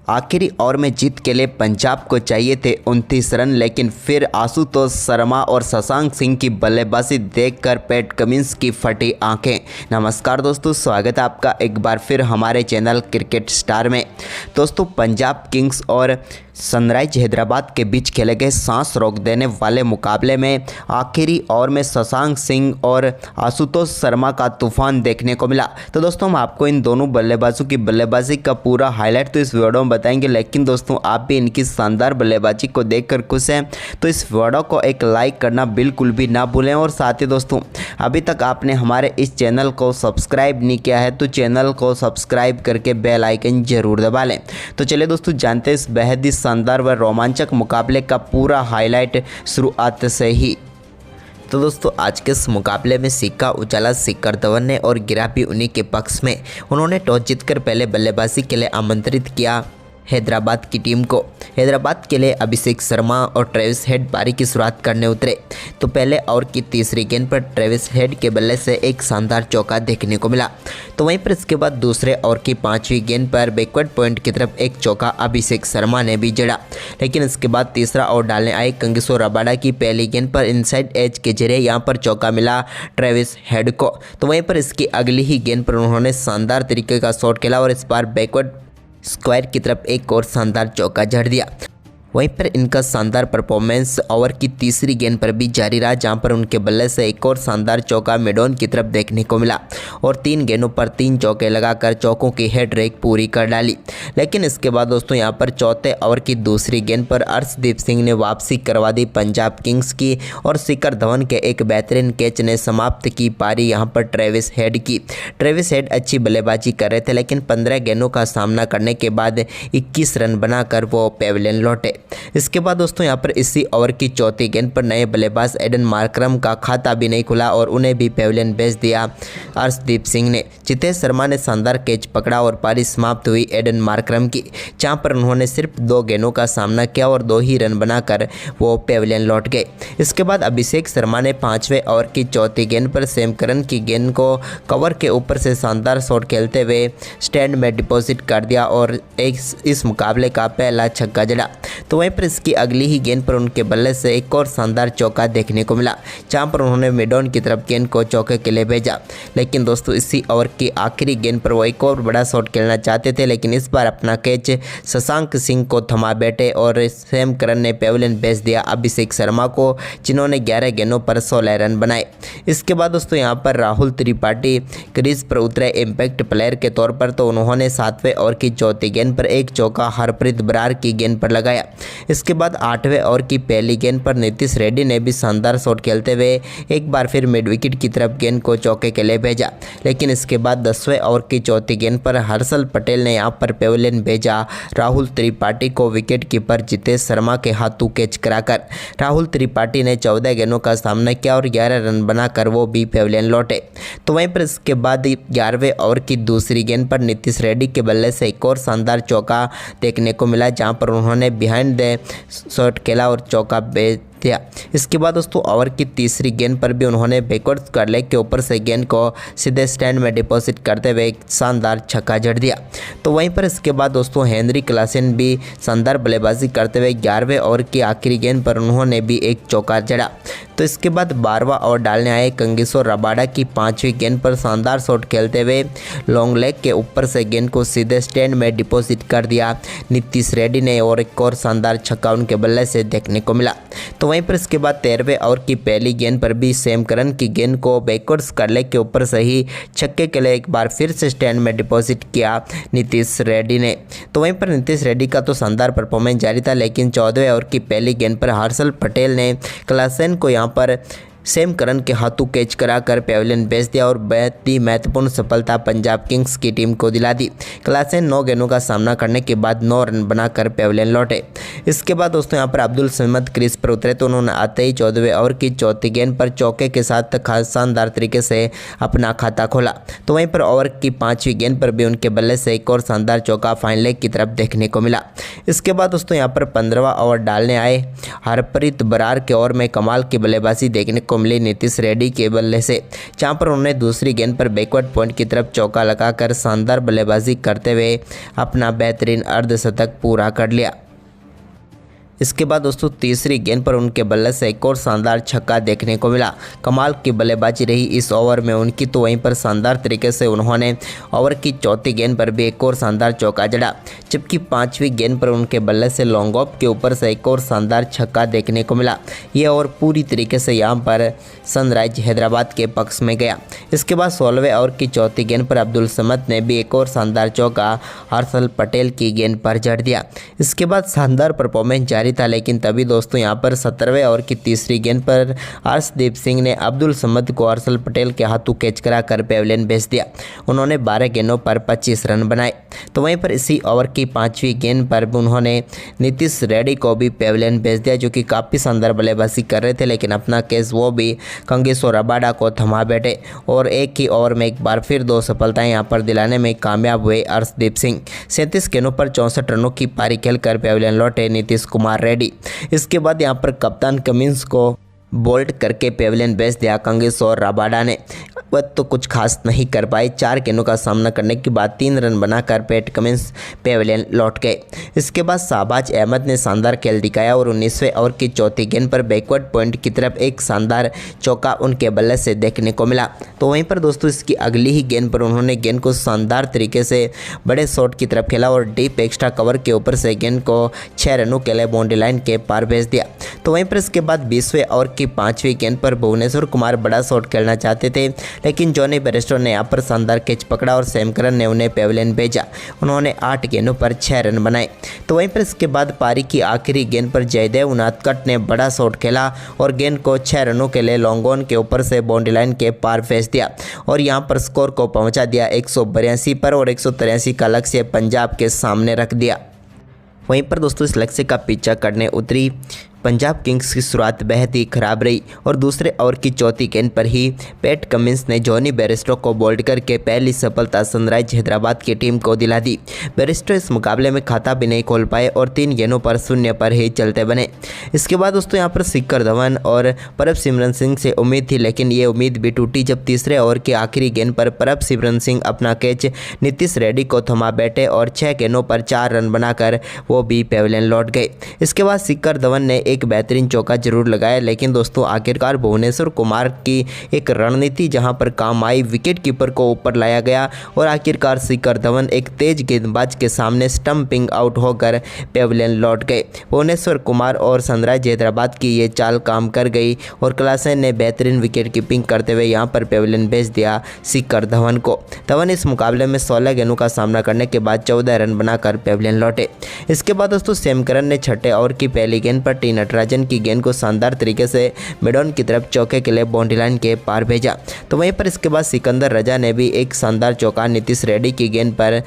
आखिरी ओवर में जीत के लिए पंजाब को चाहिए थे 29 रन, लेकिन फिर आशुतोष शर्मा और शशांक सिंह की बल्लेबाजी देखकर पैट कमिंस की फटी आंखें। नमस्कार दोस्तों, स्वागत है आपका एक बार फिर हमारे चैनल क्रिकेट स्टार में। दोस्तों, पंजाब किंग्स और सनराइज हैदराबाद के बीच खेले गए सांस रोक देने वाले मुकाबले में आखिरी ओवर में शशांक सिंह और आशुतोष शर्मा का तूफान देखने को मिला। तो दोस्तों, हम आपको इन दोनों बल्लेबाजों की बल्लेबाजी का पूरा हाईलाइट तो इस वीडियो में बताएंगे, लेकिन दोस्तों आप भी इनकी शानदार बल्लेबाजी को देखकर खुश हैं तो इस वीडियो को एक लाइक करना बिल्कुल भी ना भूलें। और साथ ही दोस्तों, अभी तक आपने हमारे इस चैनल को सब्सक्राइब नहीं किया है तो चैनल को सब्सक्राइब करके बेल आइकन जरूर दबा लें। तो चलिए दोस्तों, जानते हैं इस बेहद ही शानदार व रोमांचक मुकाबले का पूरा हाईलाइट शुरुआत से ही। तो दोस्तों, आज के इस मुकाबले में सिक्का उछाला शिखर धवन ने और गिरा भी उन्हीं के पक्ष में। उन्होंने टॉस जीतकर पहले बल्लेबाजी के लिए आमंत्रित किया हैदराबाद की टीम को। हैदराबाद के लिए अभिषेक शर्मा और ट्रेविस हेड पारी की शुरुआत करने उतरे तो पहले ओवर की तीसरी गेंद पर ट्रेविस हेड के बल्ले से एक शानदार चौका देखने को मिला। तो वहीं पर इसके बाद दूसरे ओवर की पांचवी गेंद पर बैकवर्ड पॉइंट की तरफ एक चौका अभिषेक शर्मा ने भी जड़ा, लेकिन इसके बाद तीसरा ओवर डालने आए कंगिसो रबाडा की पहली गेंद पर इनसाइड एज के जरिए यहां पर चौका मिला ट्रेविस हेड को। तो वहीं पर इसकी अगली ही गेंद पर उन्होंने शानदार तरीके का शॉट खेला और इस बार बैकवर्ड स्क्वायर की तरफ एक और शानदार चौका जड़ दिया। वहीं पर इनका शानदार परफॉर्मेंस ओवर की तीसरी गेंद पर भी जारी रहा, जहां पर उनके बल्ले से एक और शानदार चौका मिडॉन की तरफ देखने को मिला और 3 गेंदों पर 3 चौके लगाकर चौकों की हेड रेक पूरी कर डाली। लेकिन इसके बाद दोस्तों यहां पर चौथे ओवर की दूसरी गेंद पर अर्शदीप सिंह ने वापसी करवा दी पंजाब किंग्स की और शिखर धवन के एक बेहतरीन कैच ने समाप्त की पारी यहां पर ट्रेविस हेड की। ट्रेविस हेड अच्छी बल्लेबाजी कर रहे थे, लेकिन 15 गेंदों का सामना करने के बाद 21 रन बनाकर वो पेविलियन लौटे। इसके बाद दोस्तों यहां पर इसी ओवर की चौथी गेंद पर नए बल्लेबाज एडन मार्करम का खाता भी नहीं खुला और उन्हें भी पेविलियन भेज दिया अर्शदीप सिंह ने। जितेश शर्मा ने शानदार कैच पकड़ा और पारी समाप्त हुई एडन मार्करम की, जहां पर उन्होंने सिर्फ 2 गेंदों का सामना किया और 2 ही रन बनाकर वो पेविलियन लौट गए। इसके बाद अभिषेक शर्मा ने 5वें ओवर की चौथी गेंद पर सैम करन की गेंद को कवर के ऊपर से शानदार शॉट खेलते हुए स्टैंड में डिपॉजिट कर दिया और इस मुकाबले का पहला छक्का जड़ा। तो वहीं पर इसकी अगली ही गेंद पर उनके बल्ले से एक और शानदार चौका देखने को मिला, जहां पर उन्होंने मिडॉन की तरफ गेंद को चौके के लिए भेजा। लेकिन दोस्तों इसी ओवर की आखिरी गेंद पर वो एक और बड़ा शॉट खेलना चाहते थे, लेकिन इस बार अपना कैच शशांक सिंह को थमा बैठे और सैम करन ने पेविलियन भेज दिया अभिषेक शर्मा को, जिन्होंने 11 गेंदों पर 16 रन बनाए। इसके बाद दोस्तों यहाँ पर राहुल त्रिपाठी क्रीज पर उतरे इम्पैक्ट प्लेयर के तौर पर, तो उन्होंने 7वें ओवर की चौथी गेंद पर एक चौका हरप्रीत बरार की गेंद पर लगाया। इसके बाद 8वें ओवर की पहली गेंद पर नीतीश रेड्डी ने भी शानदार शॉट खेलते हुए एक बार फिर मिड विकेट की तरफ गेंद को चौके के लिए भेजा। लेकिन इसके बाद 10वें ओवर की चौथी गेंद पर हर्षल पटेल ने यहां पर पेविलियन भेजा राहुल त्रिपाठी को विकेट कीपर जितेश शर्मा के हाथों कैच कराकर। राहुल त्रिपाठी ने 14 गेंदों का सामना किया और 11 रन बनाकर वो भी पेविलियन लौटे। तो वहीं पर इसके बाद 11वें ओवर की दूसरी गेंद पर नीतीश रेड्डी के बल्ले से एक और शानदार चौका देखने को मिला, जहां पर उन्होंने बिहाइंड द शॉट खेला और चौका भेज दिया। इसके बाद दोस्तों ओवर की तीसरी गेंद पर भी उन्होंने बैकवर्ड स्क्वायर लेग के ऊपर से गेंद को सीधे स्टैंड में डिपॉजिट करते हुए एक शानदार छक्का जड़ दिया। तो वहीं पर इसके बाद दोस्तों हेनरी क्लासेन भी शानदार बल्लेबाजी करते हुए 11वें ओवर की आखिरी गेंद पर उन्होंने भी एक चौका जड़ा। तो इसके बाद 12वां ओवर डालने आए कंगिसो रबाडा की 5वीं गेंद पर शानदार शॉट खेलते हुए लॉन्ग लेग के ऊपर से गेंद को सीधे स्टैंड में डिपॉजिट कर दिया नीतीश रेड्डी ने और एक और शानदार छक्का उनके बल्ले से देखने को मिला। तो वहीं पर इसके बाद 13वें ओवर की पहली गेंद पर भी सैम करन की गेंद को बैकवर्ड स्क्वायर लेग के ऊपर से ही छक्के के लिए एक बार फिर से स्टैंड में डिपॉजिट किया नीतीश रेड्डी ने। तो वहीं पर नीतीश रेड्डी का तो शानदार परफॉर्मेंस जारी था, लेकिन 14वें ओवर की पहली गेंद पर हर्षल पटेल ने क्लासेन को यहाँ पर सैम करन के हाथों कैच कराकर पेविलियन भेज दिया और बेहद ही महत्वपूर्ण सफलता पंजाब किंग्स की टीम को दिला दी। क्लासेन 9 गेंदों का सामना करने के बाद 9 रन बनाकर पेविलियन लौटे। इसके बाद दोस्तों यहाँ पर अब्दुल समद क्रीज पर उतरे तो उन्होंने आते ही 14वें ओवर की चौथी गेंद पर चौके के साथ शानदार तरीके से अपना खाता खोला। तो वहीं पर ओवर की 5वीं गेंद पर भी उनके बल्ले से एक और शानदार चौका फाइन लेग की तरफ देखने को मिला। इसके बाद दोस्तों यहाँ पर 15वां ओवर डालने आए हरप्रीत बरार के ओवर में कमाल की बल्लेबाजी देखने को को मिली नीतीश रेड्डी के बल्ले से, जहां पर उन्होंने दूसरी गेंद पर बैकवर्ड पॉइंट की तरफ चौका लगाकर शानदार बल्लेबाजी करते हुए अपना बेहतरीन अर्धशतक पूरा कर लिया। इसके बाद दोस्तों तीसरी गेंद पर उनके बल्ले से एक और शानदार छक्का देखने को मिला। कमाल की बल्लेबाजी रही इस ओवर में उनकी, तो वहीं पर शानदार तरीके से उन्होंने ओवर की चौथी गेंद पर भी एक और शानदार चौका जड़ा, जबकि पांचवी गेंद पर उनके बल्ले से लॉन्ग ऑफ के ऊपर से एक और शानदार छक्का देखने को मिला। ये ओवर पूरी तरीके से यहाँ पर सनराइज हैदराबाद के पक्ष में गया। इसके बाद 16वें ओवर की चौथी गेंद पर अब्दुल समद ने भी एक और शानदार चौका हर्षल पटेल की गेंद पर जड़ दिया। इसके बाद शानदार परफॉर्मेंस जारी था, लेकिन तभी दोस्तों यहाँ पर 17वें ओवर की तीसरी गेंद पर अर्शदीप सिंह ने अब्दुल समद को हर्षल पटेल के हाथों कैच कराकर पेविलियन भेज दिया। उन्होंने 12 गेंदों पर 25 रन बनाए। तो वहीं पर इसी ओवर की पांचवी गेंद पर उन्होंने नीतीश रेड्डी को भी पेविलियन भेज दिया, जो कि काफ़ी शानदार बल्लेबाजी कर रहे थे, लेकिन अपना केस वो भी कंगेसो रबाडा को थमा बैठे और एक ही ओवर में एक बार फिर 2 सफलताएं यहाँ पर दिलाने में कामयाब हुए अर्शदीप सिंह। 37 गेंदों पर 64 रनों की पारी खेलकर पेविलियन लौटे नीतीश कुमार रेड्डी। इसके बाद यहाँ पर कप्तान कमिंस को बोल्ट करके पेविलियन भेज दिया कंगेसो रबाडा ने। वह तो कुछ खास नहीं कर पाए। 4 गेंदों का सामना करने के बाद 3 रन बनाकर पैट कमिंस पेविलियन लौट गए। इसके बाद शाहबाज अहमद ने शानदार खेल दिखाया और 19वें ओवर की चौथी गेंद पर बैकवर्ड पॉइंट की तरफ एक शानदार चौका उनके बल्ले से देखने को मिला। तो वहीं पर दोस्तों इसकी अगली ही गेंद पर उन्होंने गेंद को शानदार तरीके से बड़े शॉट की तरफ खेला और डीप एक्स्ट्रा कवर के ऊपर से गेंद को 6 रनों के लिए बाउंड्री लाइन के पार भेज दिया। तो वहीं पर इसके बाद 20वें ओवर की 5वीं गेंद पर भुवनेश्वर कुमार बड़ा शॉट खेलना चाहते थे, लेकिन जॉनी बेयरस्टो ने यहाँ पर शानदार कैच पकड़ा और सैम करन ने उन्हें पेविलियन भेजा। उन्होंने 8 गेंदों पर 6 रन बनाए। तो वहीं पर इसके बाद पारी की आखिरी गेंद पर जयदेव उनादकट ने बड़ा शॉट खेला और गेंद को 6 रनों के लिए लॉन्ग ऑन के ऊपर से बाउंड्री लाइन के पार भेज दिया और यहाँ पर स्कोर को पहुँचा दिया 182 पर और 183 का लक्ष्य पंजाब के सामने रख दिया। वहीं पर दोस्तों इस लक्ष्य का पीछा करने उतरी पंजाब किंग्स की शुरुआत बेहद ही खराब रही और दूसरे ओवर की चौथी गेंद पर ही पैट कमिंस ने जॉनी बेयरस्टो को बोल्ड करके पहली सफलता सनराइज हैदराबाद की टीम को दिला दी। बेयरस्टो इस मुकाबले में खाता भी नहीं खोल पाए और 3 गेंदों पर 0 पर ही चलते बने। इसके बाद दोस्तों यहाँ पर शिखर धवन और परमसिमरन सिंह से उम्मीद थी, लेकिन ये उम्मीद भी टूटी जब तीसरे ओवर की आखिरी गेंद पर परमसिमरन सिंह अपना कैच नीतीश रेड्डी को थमा बैठे और 6 गेंदों पर 4 रन बनाकर वो भी पेविलियन लौट गए। इसके बाद शिखर धवन ने एक बेहतरीन चौका जरूर लगाया, लेकिन दोस्तों आखिरकार भुवनेश्वर कुमार की एक रणनीति जहां पर काम आई, विकेट कीपर को ऊपर लाया गया और आखिरकार शिखर धवन एक तेज गेंदबाज के सामने स्टंपिंग आउट होकर पेविलियन लौट गए। भुवनेश्वर कुमार और सनराइज हैदराबाद की ये चाल काम कर गई और क्लासेन ने बेहतरीन विकेट कीपिंग करते हुए यहां पर पेविलियन भेज दिया शिखर धवन को। धवन इस मुकाबले में 16 गेंदों का सामना करने के बाद 14 रन बनाकर पेविलियन लौटे। इसके बाद दोस्तों सैम करन ने छठे ओवर की पहली गेंद पर टी नटराजन की गेंद को शानदार तरीके से मिडॉन की तरफ चौके के लिए बाउंड्री लाइन के पार भेजा। तो वहीं पर इसके बाद सिकंदर रजा ने भी एक शानदार चौका नीतीश रेड्डी की गेंद पर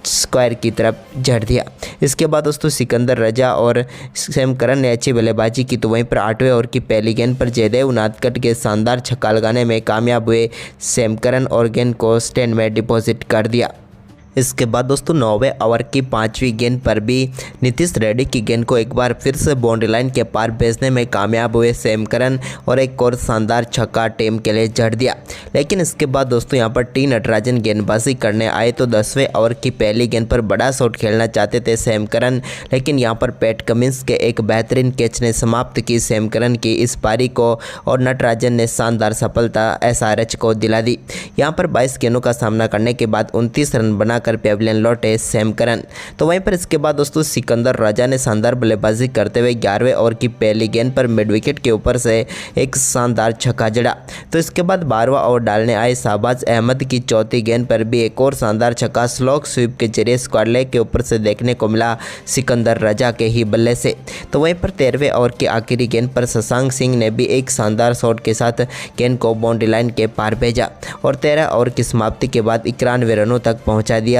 स्क्वायर की तरफ जड़ दिया। इसके बाद दोस्तों सिकंदर रजा और सैम करन ने अच्छी बल्लेबाजी की। तो वहीं पर 8वें ओवर की पहली गेंद पर जयदेव उनादकट के शानदार छक्का लगाने में कामयाब हुए सैम करन और गेंद को स्टैंड में डिपॉजिट कर दिया। इसके बाद दोस्तों 9वें ओवर की 5वीं गेंद पर भी नीतीश रेड्डी की गेंद को एक बार फिर से बाउंड्री लाइन के पार भेजने में कामयाब हुए सैम करन और एक और शानदार छक्का टीम के लिए जड़ दिया। लेकिन इसके बाद दोस्तों यहां पर टी नटराजन गेंदबाजी करने आए तो 10वें ओवर की पहली गेंद पर बड़ा शॉट खेलना चाहते थे सैम करन, लेकिन यहां पर पैट कमिंस के एक बेहतरीन कैच ने समाप्त की सैम करन की इस पारी को और नटराजन ने शानदार सफलता SRH को दिला दी। यहां पर 22 गेंदों का सामना करने के बाद 29 रन बना कर पेविलियन लौटे सैम करन। तो वहीं पर इसके बाद दोस्तों सिकंदर राजा ने शानदार बल्लेबाजी करते हुए 11वें ओवर की पहली गेंद पर मिड विकेट के ऊपर से एक शानदार छक्का जड़ा। तो इसके बाद 12वां ओवर डालने आए शाहबाज अहमद की चौथी गेंद पर भी एक और शानदार छक्का स्लॉग स्वीप के जरिए स्क्वायर लेग के ऊपर से देखने को मिला सिकंदर राजा के ही बल्ले से। तो वहीं पर 13वें ओवर की आखिरी गेंद पर शशांक सिंह ने भी एक शानदार शॉट के साथ गेंद को बाउंड्री लाइन के पार भेजा और 13 ओवर की समाप्ति के बाद 91 रनों तक पहुंचा दिया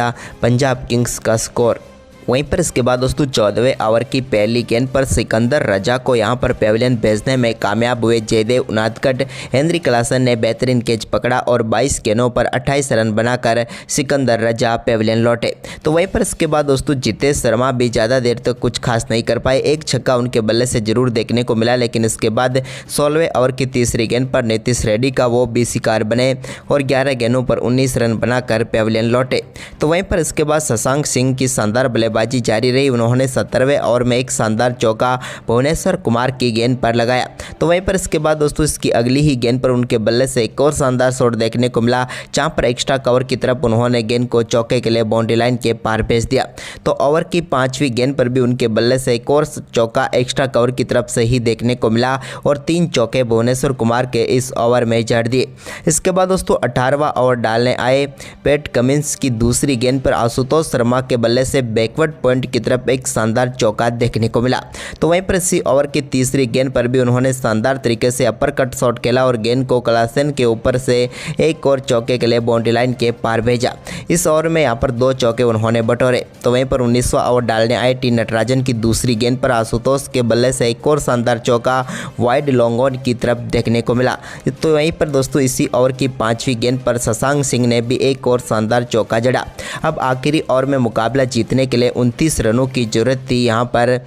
पंजाब किंग्स का स्कोर। वहीं पर इसके बाद दोस्तों 14वें ओवर की पहली गेंद पर सिकंदर रजा को यहां पर पेविलियन भेजने में कामयाब हुए जयदेव उनादकट। हेनरी क्लासन ने बेहतरीन कैच पकड़ा और 22 गेंदों पर 28 रन बनाकर सिकंदर रजा पेविलियन लौटे। तो वहीं पर इसके बाद दोस्तों जितेश शर्मा भी ज़्यादा देर तक कुछ खास नहीं कर पाए। एक छक्का उनके बल्ले से जरूर देखने को मिला, लेकिन इसके बाद 16वें ओवर की तीसरी गेंद पर नीतीश रेड्डी का वो भी शिकार बने और 11 गेंदों पर 19 रन बनाकर पेविलियन लौटे। तो वहीं पर इसके बाद शशांक सिंह की शानदार बल्लेबाजी जारी रही। उन्होंने 17वें ओवर में एक शानदार चौका भुवनेश्वर कुमार की गेंद पर लगाया। तो वहीं पर इसके बाद दोस्तों इसकी अगली ही गेंद पर उनके बल्ले से एक और शानदार शॉट देखने को मिला, जहां पर एक्स्ट्रा कवर की तरफ उन्होंने गेंद को चौके के लिए बाउंड्री लाइन के पार भेज दिया। तो ओवर की 5वीं गेंद पर भी उनके बल्ले से एक और चौका एक्स्ट्रा कवर की तरफ से ही देखने को मिला और 3 चौके भुवनेश्वर कुमार के इस ओवर में जड़ दिए। इसके बाद दोस्तों 18वां ओवर डालने आए पैट कमिंस की दूसरी गेंद पर आशुतोष शर्मा के बल्ले से बैकवर्ड पॉइंट की तरफ एक शानदार चौका देखने को मिला। तो वहीं पर इसी ओवर की तीसरी गेंद पर भी उन्होंने शानदार तरीके से अपर कट शॉट खेला और गेंद को क्लासन के ऊपर से एक और चौके के लिए बाउंड्री लाइन के पार भेजा। इस ओवर में यहाँ पर 2 चौके उन्होंने बटोरे। तो वहीं पर 19वां ओवर डालने आए टी नटराजन की दूसरी गेंद पर आशुतोष के बल्ले से एक और शानदार चौका वाइड लॉन्ग ऑन की तरफ देखने को मिला। तो वहीं पर दोस्तों इसी ओवर की 5वीं गेंद पर शशांक सिंह ने भी एक और शानदार चौका जड़ा। अब आखिरी ओवर में मुकाबला जीतने के लिए 29 रनों की जरूरत थी यहाँ पर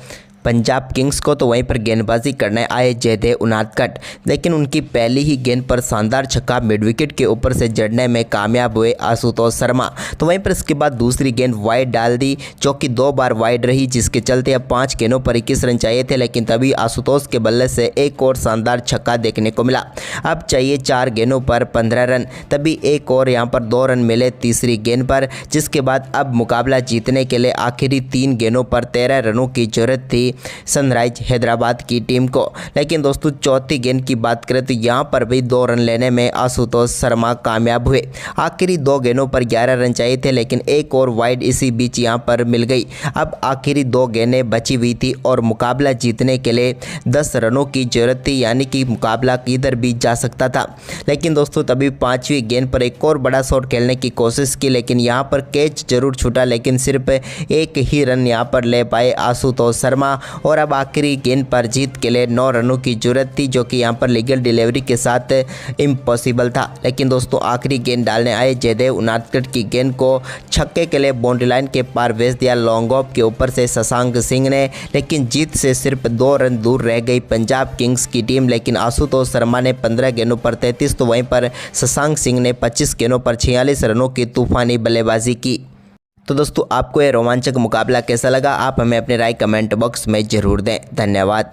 पंजाब किंग्स को। तो वहीं पर गेंदबाजी करने आए जयदेव उनादकट, लेकिन उनकी पहली ही गेंद पर शानदार छक्का मिड विकेट के ऊपर से जड़ने में कामयाब हुए आशुतोष शर्मा। तो वहीं पर इसके बाद दूसरी गेंद वाइड डाल दी, जो कि 2 बार वाइड रही, जिसके चलते अब 5 गेंदों पर 21 रन चाहिए थे, लेकिन तभी आशुतोष के बल्ले से एक और शानदार छक्का देखने को मिला। अब चाहिए 4 गेंदों पर 15 रन, तभी एक और यहाँ पर 2 रन मिले तीसरी गेंद पर, जिसके बाद अब मुकाबला जीतने के लिए आखिरी 3 गेंदों पर 13 रनों की जरूरत थी सनराइज हैदराबाद की टीम को। लेकिन दोस्तों चौथी गेंद की बात करें तो यहाँ पर भी 2 रन लेने में आशुतोष शर्मा कामयाब हुए। आखिरी 2 गेंदों पर 11 रन चाहिए थे, लेकिन एक और वाइड इसी बीच यहाँ पर मिल गई। अब आखिरी 2 गेंदें बची हुई थी और मुकाबला जीतने के लिए 10 रनों की जरूरत थी, यानी कि मुकाबला किधर भी जा सकता था। लेकिन दोस्तों तभी 5वीं गेंद पर एक और बड़ा शॉट खेलने की कोशिश की, लेकिन यहाँ पर कैच जरूर छूटा, लेकिन सिर्फ एक ही रन यहाँ पर ले पाए आशुतोष शर्मा। और अब आखिरी गेंद पर जीत के लिए 9 रनों की जरूरत थी, जो कि यहाँ पर लीगल डिलीवरी के साथ इम्पॉसिबल था। लेकिन दोस्तों आखिरी गेंद डालने आए जयदेव उनादकट की गेंद को छक्के के लिए बाउंड्री लाइन के पार भेज दिया लॉन्ग ऑफ के ऊपर से शशांक सिंह ने, लेकिन जीत से सिर्फ 2 रन दूर रह गई पंजाब किंग्स की टीम। लेकिन आशुतोष शर्मा ने 15 गेंदों पर 33, तो वहीं पर शशांक सिंह ने 25 गेंदों पर 46 रनों की तूफानी बल्लेबाजी की। तो दोस्तों आपको यह रोमांचक मुकाबला कैसा लगा, आप हमें अपनी राय कमेंट बॉक्स में ज़रूर दें। धन्यवाद।